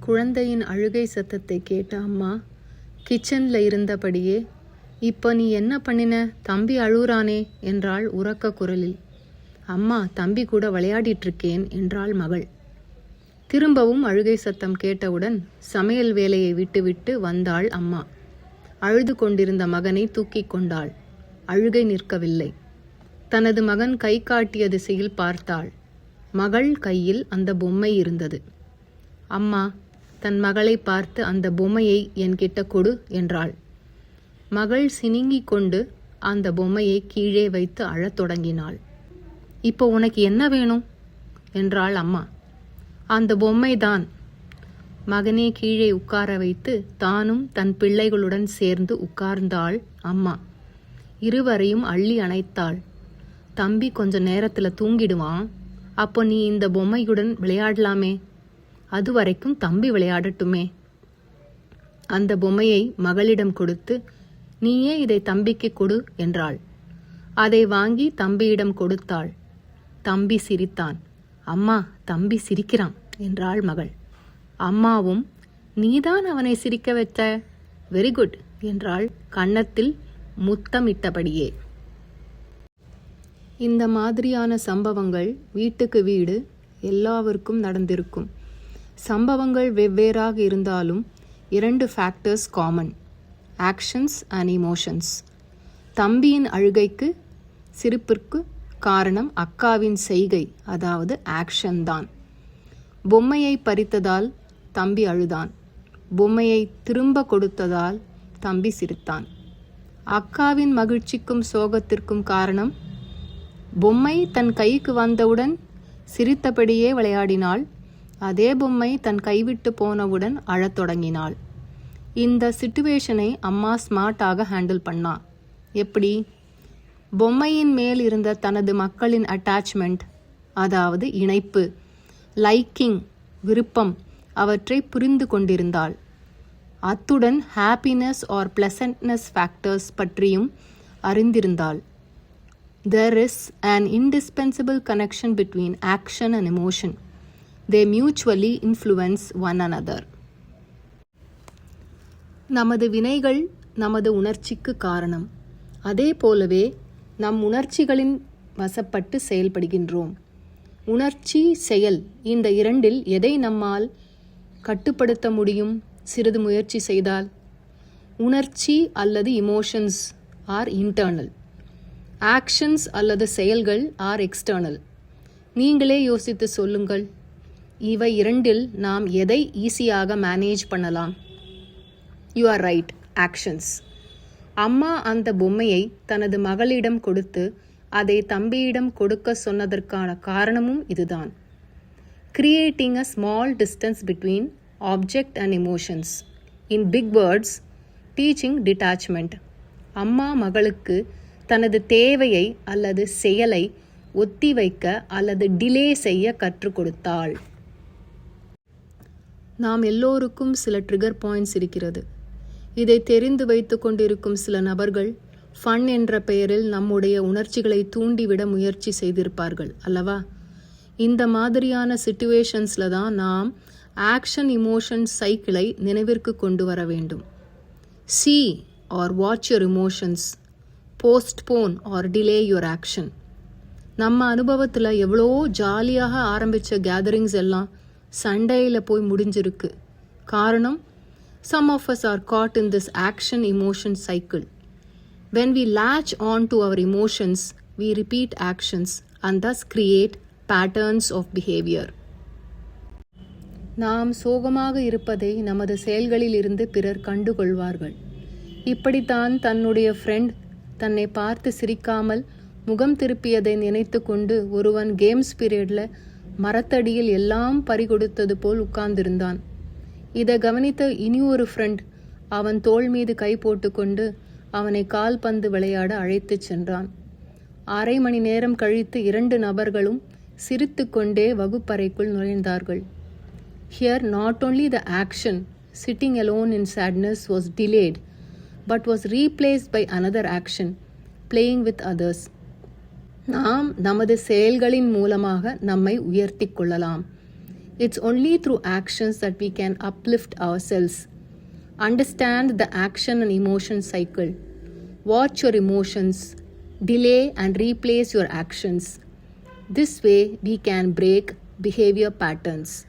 குழந்தையின் அழுகை சத்தத்தை கேட்ட அம்மா கிச்சனில் இருந்தபடியே, இப்போ நீ என்ன பண்ணின, தம்பி அழுறானே என்றாள் உரக்க குரலில். அம்மா, தம்பி கூட விளையாடிட்டுருக்கேன் என்றாள் மகள். திரும்பவும் அழுகை சத்தம் கேட்டவுடன் சமையல் வேலையை விட்டுவிட்டு வந்தாள் அம்மா. அழுது கொண்டிருந்த மகனை தூக்கி கொண்டாள். அழுகை நிற்கவில்லை. தனது மகன் கை காட்டிய திசையில் பார்த்தாள். மகள் கையில் அந்த பொம்மை இருந்தது. அம்மா தன் மகளை பார்த்து, அந்த பொம்மையை என்கிட்ட கொடு என்றாள். மகள் சினுங்கிக் கொண்டு அந்த பொம்மையை கீழே வைத்து அழத் தொடங்கினாள். இப்போ உனக்கு என்ன வேணும் என்றாள் அம்மா. அந்த பொம்மைதான். மகனே கீழே உட்கார வைத்து தானும் தன் பிள்ளைகளுடன் சேர்ந்து உட்கார்ந்தாள் அம்மா. இருவரையும் அள்ளி அணைத்தாள். தம்பி கொஞ்ச நேரத்தில் தூங்கிடுவான், அப்போ நீ இந்த பொம்மையுடன் விளையாடலாமே, அது வரைக்கும் தம்பி விளையாடட்டுமே. அந்த பொம்மையை மகளிடம் கொடுத்து, நீயே இதை தம்பிக்கு கொடு என்றாள். அதை வாங்கி தம்பியிடம் கொடுத்தாள். தம்பி சிரித்தான். அம்மா, தம்பி சிரிக்கிறான் என்றாள் மகள். அம்மாவும், நீதான் அவனை சிரிக்க வைத்த, வெரி குட் என்றாள் கன்னத்தில் முத்தமிட்டபடியே. இந்த மாதிரியான சம்பவங்கள் வீட்டுக்கு வீடு எல்லாருக்கும் நடந்திருக்கும். சம்பவங்கள் வெவ்வேறாக இருந்தாலும் 2 factors common: actions and emotions. தம்பியின் அழுகைக்கு சிரிப்பிற்கு காரணம் அக்காவின் செய்கை, அதாவது ஆக்ஷன் தான். பொம்மையை பறித்ததால் தம்பி அழுதான். பொம்மையை திரும்ப கொடுத்ததால் தம்பி சிரித்தான். அக்காவின் மகிழ்ச்சிக்கும் சோகத்திற்கும் காரணம், பொம்மை தன் கைக்கு வந்தவுடன் சிரித்தபடியே விளையாடினாள். அதே பொம்மை தன் கைவிட்டு போனவுடன் அழத் தொடங்கினாள். இந்த சிச்சுவேஷனை அம்மா ஸ்மார்ட்டாக ஹேண்டில் பண்ணா. எப்படி? பொம்மையின் மேல் இருந்த தனது மக்களின் அட்டாச்மெண்ட், அதாவது இணைப்பு, லைக்கிங், விருப்பம், அவற்றை புரிந்து கொண்டிருந்தாள். அத்துடன் ஹாப்பினஸ் ஆர் பிளசன்ட்னஸ் ஃபேக்டர்ஸ் பற்றியும் அறிந்திருந்தாள். There is an indispensable connection between action and emotion. They mutually influence one another. நமது வினைகள் நமது உணர்ச்சிக்கு காரணம். அதே போலவே நம் உணர்ச்சிகளின் வசப்பட்டு செயல்படுகின்றோம். உணர்ச்சி, செயல், இந்த இரண்டில் எதை நம்மால் கட்டுப்படுத்த முடியும் சிறிது முயற்சி செய்தால்? உணர்ச்சி அல்லது இமோஷன்ஸ் ஆர் இன்டர்னல், ஆக்ஷன்ஸ் அல்லது செயல்கள் ஆர் எக்ஸ்டர்னல். நீங்களே யோசித்து சொல்லுங்கள், இவை இரண்டில் நாம் எதை ஈஸியாக மேனேஜ் பண்ணலாம்? You are right, actions. அம்மா அந்த பொம்மையை தனது மகளிடம் கொடுத்து அதை தம்பியிடம் கொடுக்க சொன்னதற்கான காரணமும் இதுதான். Creating a small distance between object and emotions. In big words, teaching detachment. அம்மா மகளுக்கு தனது தேவையை அல்லது செயலை ஒத்தி வைக்க அல்லது டிலே செய்ய கற்றுக் கொடுத்தாள். நாம் எல்லோருக்கும் சில ட்ரிகர் பாயிண்ட்ஸ் இருக்கிறது. இதை தெரிந்து வைத்து கொண்டிருக்கும் சில நபர்கள் ஃபன் என்ற பெயரில் நம்முடைய உணர்ச்சிகளை தூண்டிவிட முயற்சி செய்திருப்பார்கள் அல்லவா? இந்த மாதிரியான சிச்சுவேஷன்ஸில் தான் நாம் ஆக்ஷன் இமோஷன் சைக்கிளை நினைவிற்கு கொண்டு வர வேண்டும். See or watch your emotions. Postpone or delay your action. நம்ம அனுபவத்தில் எவ்வளோ ஜாலியாக ஆரம்பித்த கேதரிங்ஸ் எல்லாம் சண்டையில் போய் முடிஞ்சிருக்கு. காரணம், some of us are caught in this action emotion cycle. When we latch on to our emotions, we repeat actions and thus create patterns of behavior. நாம் சோகமாக இருப்பதை நமது செயல்களில் இருந்து பிறர் கண்டுகொள்வார்கள். இப்படித்தான் தன்னுடைய ஃப்ரெண்ட் தன்னை பார்த்து சிரிக்காமல் முகம் திருப்பியதை நினைத்து கொண்டு ஒருவன் கேம்ஸ் பீரியடில் மரத்தடியில் எல்லாம் பறிகொடுத்தது போல் உட்கார்ந்திருந்தான். இதை கவனித்த இனி ஒரு ஃப்ரெண்ட் அவன் தோள் மீது கை போட்டுக்கொண்டு அவனை கால்பந்து விளையாட அழைத்துச் சென்றான். 1/2 மணி நேரம் கழித்து 2 நபர்களும் சிரித்து கொண்டே வகுப்பறைக்குள் நுழைந்தார்கள். Here not only the action, sitting alone in sadness, was delayed, but was replaced by another action, playing with others. நாம் நமது செயல்களின் மூலமாக நம்மை உயர்த்தி கொள்ளலாம். It's only through actions that we can uplift ourselves. Understand the action and emotion cycle. Watch your emotions. Delay and replace your actions. This way we can break behavior patterns.